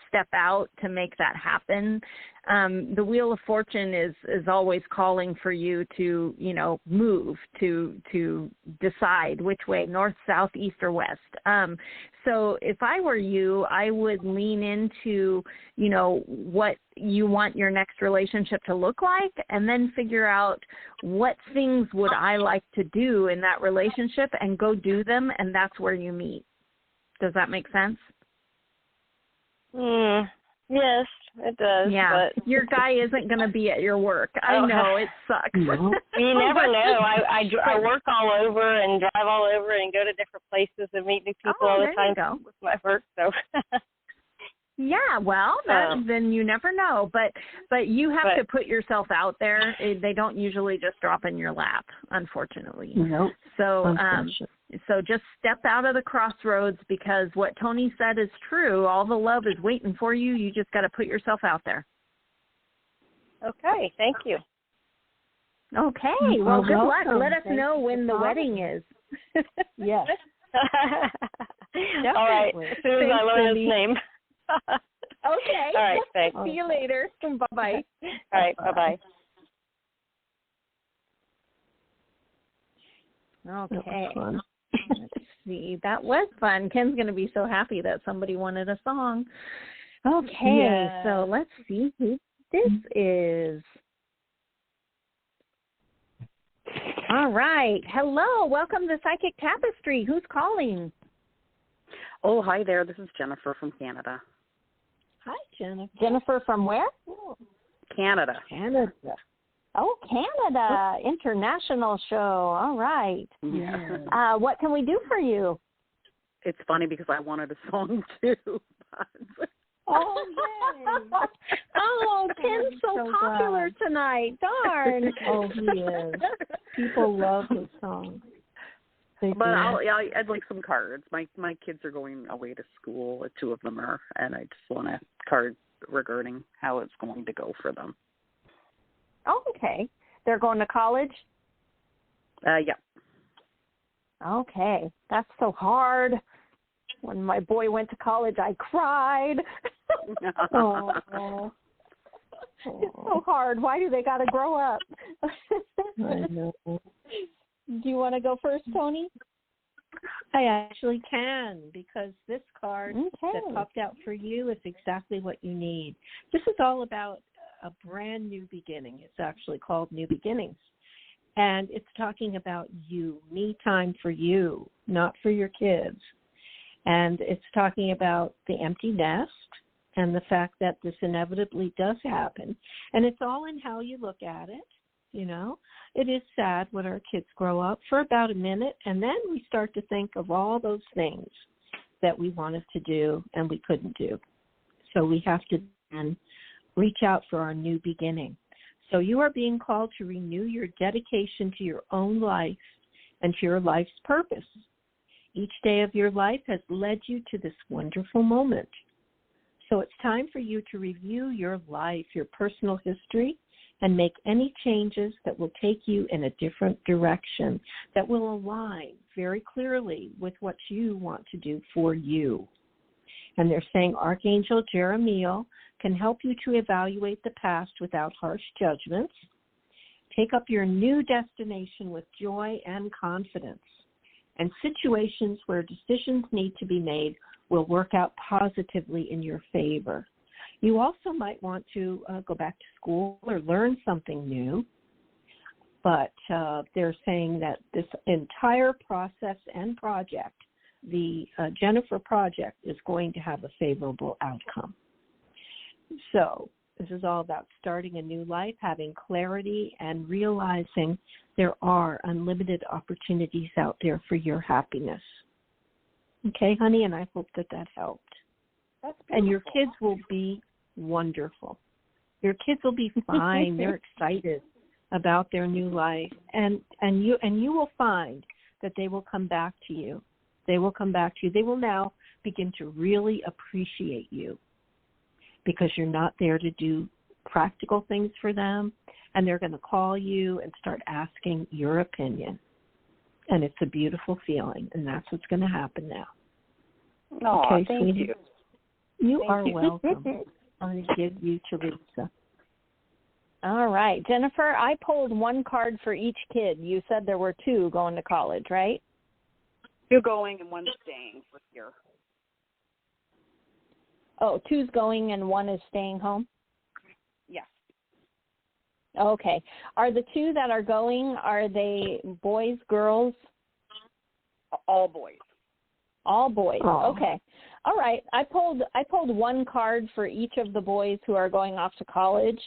step out to make that happen. The Wheel of Fortune is always calling for you to, move, to decide which way, north, south, east, or west. So if I were you, I would lean into, what you want your next relationship to look like, and then figure out what things would I like to do in that relationship and go do them, and that's where you meet. Does that make sense? Yes, it does. Yeah, but your guy isn't going to be at your work. I know, it sucks. No. You never know. I work all over and drive all over and go to different places and meet new people all the time with my work. So. Yeah, well, then you never know. But you have to put yourself out there. They don't usually just drop in your lap, unfortunately. Nope. So just step out of the crossroads, because what Toni said is true. All the love is waiting for you. You just got to put yourself out there. Okay, thank you. Okay, well, good luck. Let us know when the wedding is. Yes. All right, as soon as I learn his name. Okay. All right, thanks. See you later. Bye-bye. All right, bye-bye. Okay. Let's see. That was fun. Ken's going to be so happy that somebody wanted a song. Okay, so let's see who this is. All right. Hello. Welcome to Psychic Tapestry. Who's calling? Oh, hi there. This is Jennifer from Canada. Hi, Jennifer. Jennifer from where? Canada. Oh, Canada. International show. All right. Yeah. What can we do for you? It's funny because I wanted a song too. Oh, yay. Oh, Ken's so popular tonight. Darn. Oh, he is. People love his songs. But I'd like some cards. My kids are going away to school. 2 of them are, and I just want a card regarding how it's going to go for them. Oh, okay. They're going to college? Yeah. Okay. That's so hard. When my boy went to college, I cried. Oh. It's so hard. Why do they got to grow up? I know. Do you want to go first, Toni? I actually can, because this card that popped out for you is exactly what you need. This is all about a brand new beginning. It's actually called New Beginnings. And it's talking about you, me time for you, not for your kids. And it's talking about the empty nest and the fact that this inevitably does happen. And it's all in how you look at it. It is sad when our kids grow up for about a minute, and then we start to think of all those things that we wanted to do and we couldn't do. So we have to then reach out for our new beginning. So you are being called to renew your dedication to your own life and to your life's purpose. Each day of your life has led you to this wonderful moment. So it's time for you to review your life, your personal history, and make any changes that will take you in a different direction, that will align very clearly with what you want to do for you. And they're saying Archangel Jeremiel can help you to evaluate the past without harsh judgments. Take up your new destination with joy and confidence. And situations where decisions need to be made will work out positively in your favor. You also might want to go back to school or learn something new. But they're saying that this entire process and project, the Jennifer project, is going to have a favorable outcome. So this is all about starting a new life, having clarity, and realizing there are unlimited opportunities out there for your happiness. Okay, honey, and I hope that helped. And your kids will be wonderful. Your kids will be fine. They're excited about their new life, and you will find that they will come back to you. They will come back to you. They will now begin to really appreciate you because you're not there to do practical things for them, and they're going to call you and start asking your opinion. And it's a beautiful feeling, and that's what's going to happen now. Oh, okay, thank you. You are welcome. I'm going to give you to Lisa. All right. Jennifer, I pulled one card for each kid. You said there were 2 going to college, right? 2 going and 1 staying for here. Oh, 2's going and 1 is staying home? Yes. Okay. Are the 2 that are going, are they boys, girls? All boys. All boys. Oh. Okay. All right. I pulled 1 card for each of the boys who are going off to college,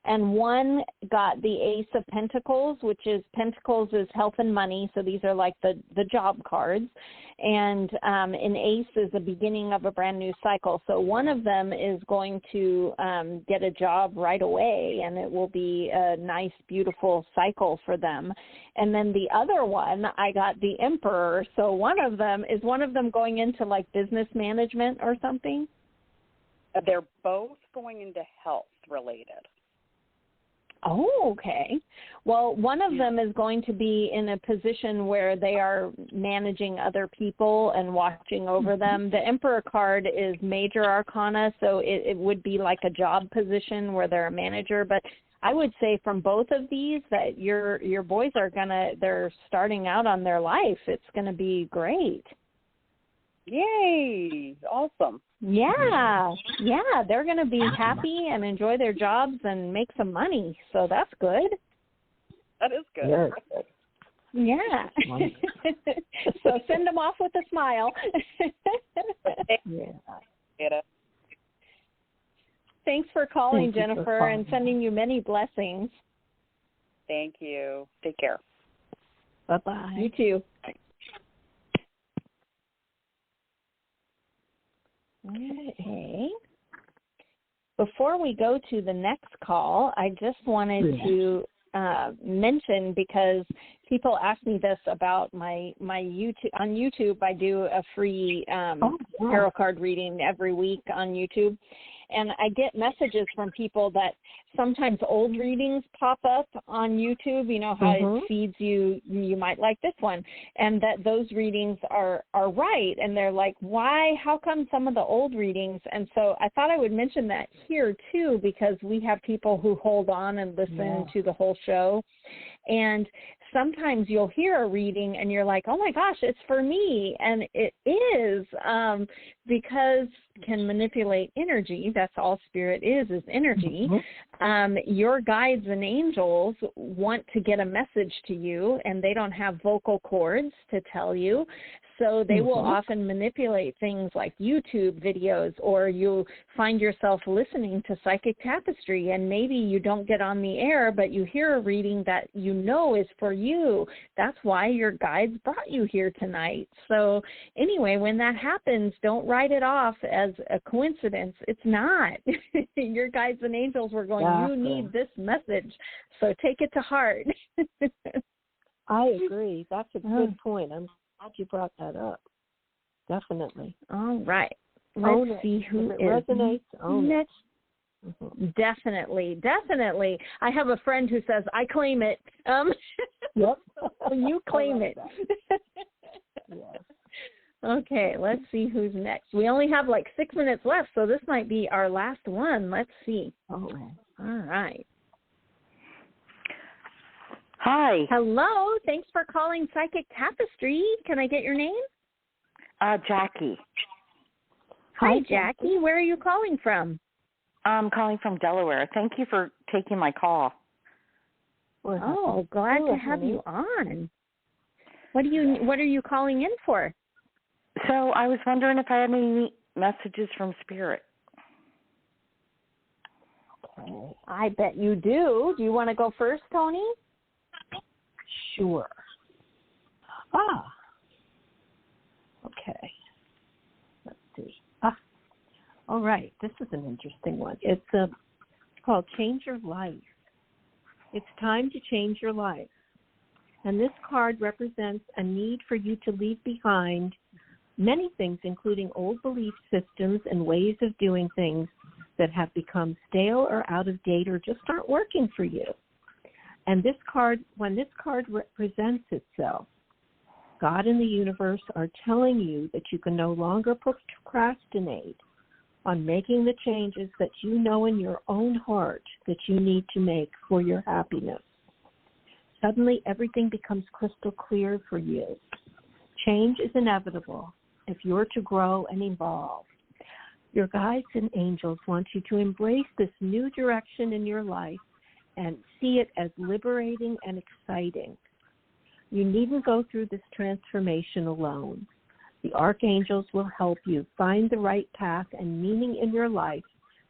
and 1 got the Ace of Pentacles, which is Pentacles is health and money, so these are like the job cards, and an Ace is the beginning of a brand new cycle. So one of them is going to get a job right away, and it will be a nice, beautiful cycle for them. And then the other one, I got the Emperor. So one of them going into like business management or something? They're both going into health related. Oh, okay. Well, one of them is going to be in a position where they are managing other people and watching over them. The Emperor card is major arcana, so it would be like a job position where they're a manager. But I would say from both of these that your boys they're starting out on their life. It's going to be great. Yay! Awesome. Yeah, they're going to be happy and enjoy their jobs and make some money, so that's good. That is good. Yeah. So send them off with a smile. Yeah. Thanks for calling, Thank you Jennifer, for calling. and sending you many blessings. Thank you. Take care. Bye-bye. You too. Okay. Before we go to the next call, I just wanted to mention, because people ask me this about my YouTube. On YouTube, I do a free tarot card reading every week on YouTube. And I get messages from people that sometimes old readings pop up on YouTube, you know, how it feeds you might like this one, and that those readings are right. And they're like, why, how come some of the old readings? And so I thought I would mention that here too, because we have people who hold on and listen to the whole show. And sometimes you'll hear a reading and you're like, oh my gosh, it's for me. And it is, because can manipulate energy. That's all spirit is energy. Your guides and angels want to get a message to you, and they don't have vocal cords to tell you. So they will often manipulate things like YouTube videos, or you'll find yourself listening to Psychic Tapestry, and maybe you don't get on the air, but you hear a reading that you know is for you. That's why your guides brought you here tonight. So anyway, when that happens, don't write it off as a coincidence. It's not. Your guides and angels were going, you need this message, so take it to heart. I agree. That's a good point. I'm glad you brought that up. Definitely. All right. Let's see who if it resonates. Own next. Definitely. I have a friend who says, I claim it. Yep. You claim it. Yes. Okay, let's see who's next. We only have like 6 minutes left, so this might be our last one. Let's see. All right. Hi. Hello. Thanks for calling Psychic Tapestry. Can I get your name? Jackie. Hi, Jackie. Where are you calling from? I'm calling from Delaware. Thank you for taking my call. Oh, glad to have you on. What are you calling in for? So I was wondering if I had any messages from Spirit. Okay. I bet you do. Do you want to go first, Toni? Sure. Okay. Let's see. All right. This is an interesting one. It's called Change Your Life. It's time to change your life. And this card represents a need for you to leave behind many things, including old belief systems and ways of doing things that have become stale or out of date or just aren't working for you. And this card, when this card represents itself, God and the universe are telling you that you can no longer procrastinate on making the changes that you know in your own heart that you need to make for your happiness. Suddenly, everything becomes crystal clear for you. Change is inevitable if you're to grow and evolve. Your guides and angels want you to embrace this new direction in your life and see it as liberating and exciting. You needn't go through this transformation alone. The archangels will help you find the right path and meaning in your life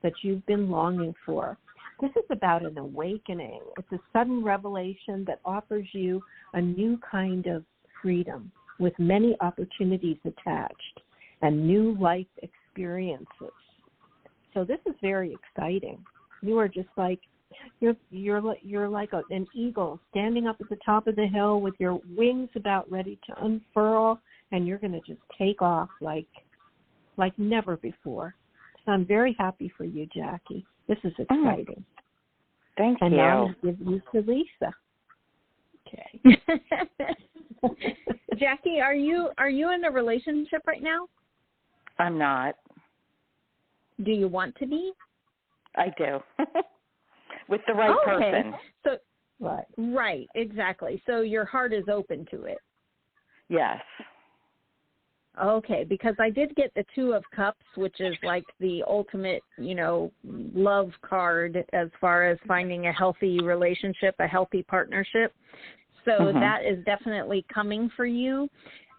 that you've been longing for. This is about an awakening. It's a sudden revelation that offers you a new kind of freedom with many opportunities attached and new life experiences. So this is very exciting. You are just like you're like an eagle standing up at the top of the hill with your wings about ready to unfurl, and you're going to just take off like never before. So I'm very happy for you, Jackie. This is exciting. Thank you. And now I'll give you to Lisa. Okay. Jackie, are you in a relationship right now? I'm not. Do you want to be? I do. With the right person. So right, exactly. So your heart is open to it. Yes. Okay, because I did get the Two of Cups, which is like the ultimate, love card as far as finding a healthy relationship, a healthy partnership. So that is definitely coming for you.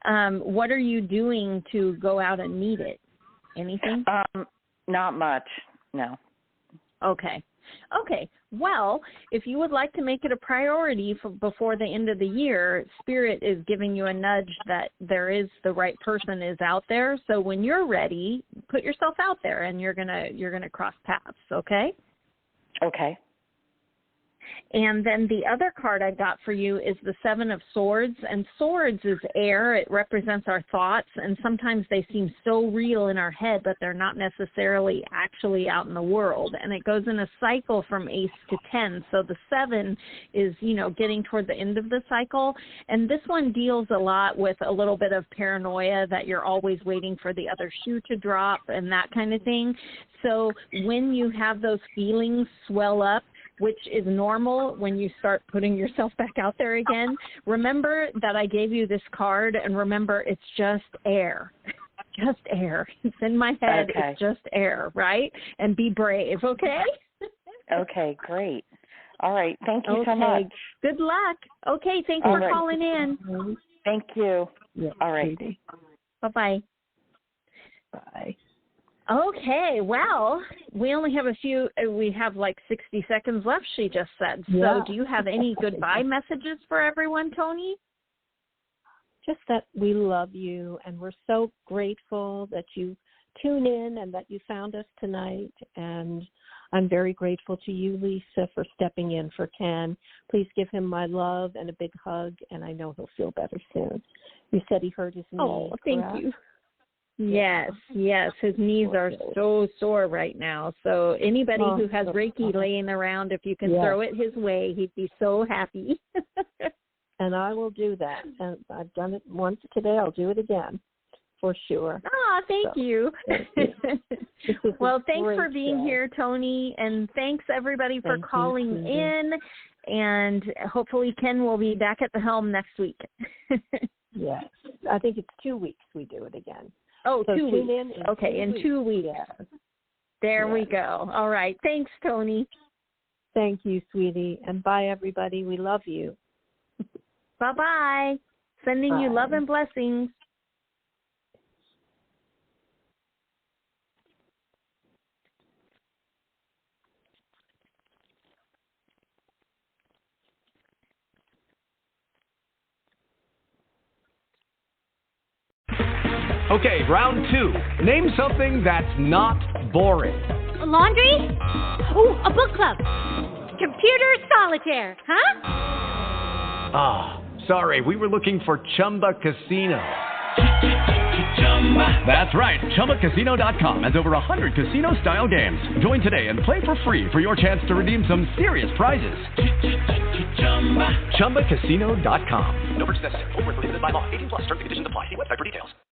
What are you doing to go out and meet it? Anything? Not much, no. Okay. Well, if you would like to make it a priority before the end of the year, Spirit is giving you a nudge that the right person is out there. So when you're ready, put yourself out there, and you're gonna cross paths. Okay. Okay. And then the other card I got for you is the Seven of Swords. And swords is air. It represents our thoughts. And sometimes they seem so real in our head, but they're not necessarily actually out in the world. And it goes in a cycle from Ace to 10. So the 7 is, getting toward the end of the cycle. And this one deals a lot with a little bit of paranoia that you're always waiting for the other shoe to drop and that kind of thing. So when you have those feelings swell up, which is normal when you start putting yourself back out there again, remember that I gave you this card, and remember it's just air. Just air. It's in my head. Okay. It's just air, right? And be brave, okay? Okay, great. All right. Thank you so much. Good luck. Okay, thanks for calling in. Thank you. Yeah. All right. Bye-bye. Bye. Okay, well, we only have we have like 60 seconds left, she just said. So do you have any goodbye messages for everyone, Toni? Just that we love you, and we're so grateful that you tune in and that you found us tonight. And I'm very grateful to you, Lisa, for stepping in for Ken. Please give him my love and a big hug, and I know he'll feel better soon. You said he hurt his knee. Oh, thank you. Yes. His knees are so sore right now. So anybody who has Reiki laying around, if you can throw it his way, he'd be so happy. And I will do that. And I've done it once today. I'll do it again for sure. Thank you. Well, thanks for being here, Toni. And thanks, everybody, for calling in. And hopefully Ken will be back at the helm next week. Yes. I think it's 2 weeks we do it again. Oh, so 2 weeks. In okay, in 2 weeks. Yes. There we go. All right. Thanks, Toni. Thank you, sweetie. And bye, everybody. We love you. Bye-bye. Sending you love and blessings. Okay, round 2. Name something that's not boring. A laundry? Ooh, a book club. Computer solitaire, huh? Ah, sorry, we were looking for Chumba Casino. That's right, ChumbaCasino.com has over 100 casino-style games. Join today and play for free for your chance to redeem some serious prizes. ChumbaCasino.com. No purchase necessary. Void where prohibited by law. 18+ terms and conditions apply. See website for details.